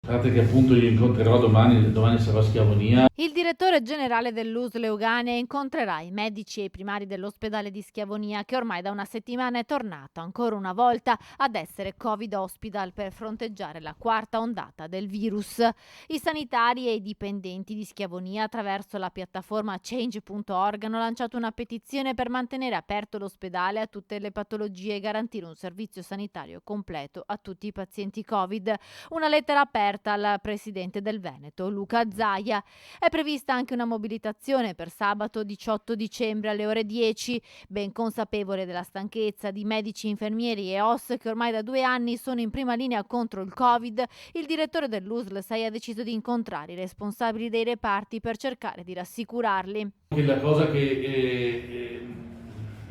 Guardate che appunto io incontrerò domani sarò a Schiavonia. Il direttore generale dell'USL Euganea incontrerà i medici e i primari dell'ospedale di Schiavonia, che ormai da una settimana è tornato ancora una volta ad essere Covid Hospital per fronteggiare la quarta ondata del virus. I sanitari e i dipendenti di Schiavonia, attraverso la piattaforma change.org, hanno lanciato una petizione per mantenere aperto l'ospedale a tutte le patologie e garantire un servizio sanitario completo a tutti i pazienti Covid. Una lettera aperta al presidente del Veneto, Luca Zaia. È prevista anche una mobilitazione per sabato 18 dicembre alle ore 10. Ben consapevole della stanchezza di medici, infermieri e OS che ormai da 2 anni sono in prima linea contro il Covid, il direttore dell'USL ha deciso di incontrare i responsabili dei reparti per cercare di rassicurarli. La cosa che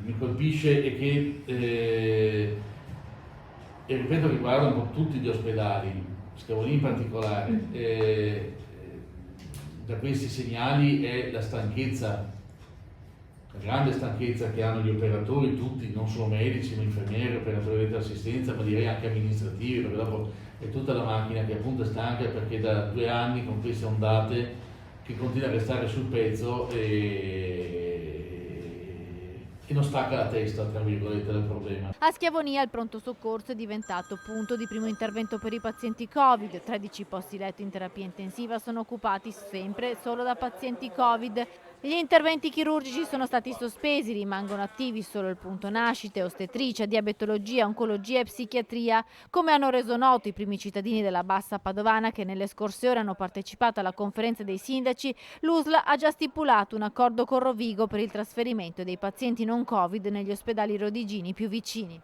mi colpisce è che, e ripeto, riguarda un po' tutti gli ospedali, Schiavoni in particolare, da questi segnali è la stanchezza, la grande stanchezza che hanno gli operatori tutti, non solo medici, ma infermieri, operatori di assistenza, ma direi anche amministrativi, perché dopo è tutta la macchina che appunto è stanca perché da 2 anni con queste ondate che continua a restare sul pezzo e non stacca la testa, tra virgolette, del problema. A Schiavonia il pronto soccorso è diventato punto di primo intervento per i pazienti Covid. 13 posti letto in terapia intensiva sono occupati sempre solo da pazienti Covid. Gli interventi chirurgici sono stati sospesi, rimangono attivi solo il punto nascite, ostetricia, diabetologia, oncologia e psichiatria. Come hanno reso noto i primi cittadini della Bassa Padovana che nelle scorse ore hanno partecipato alla conferenza dei sindaci, l'USL ha già stipulato un accordo con Rovigo per il trasferimento dei pazienti non Covid negli ospedali rodigini più vicini.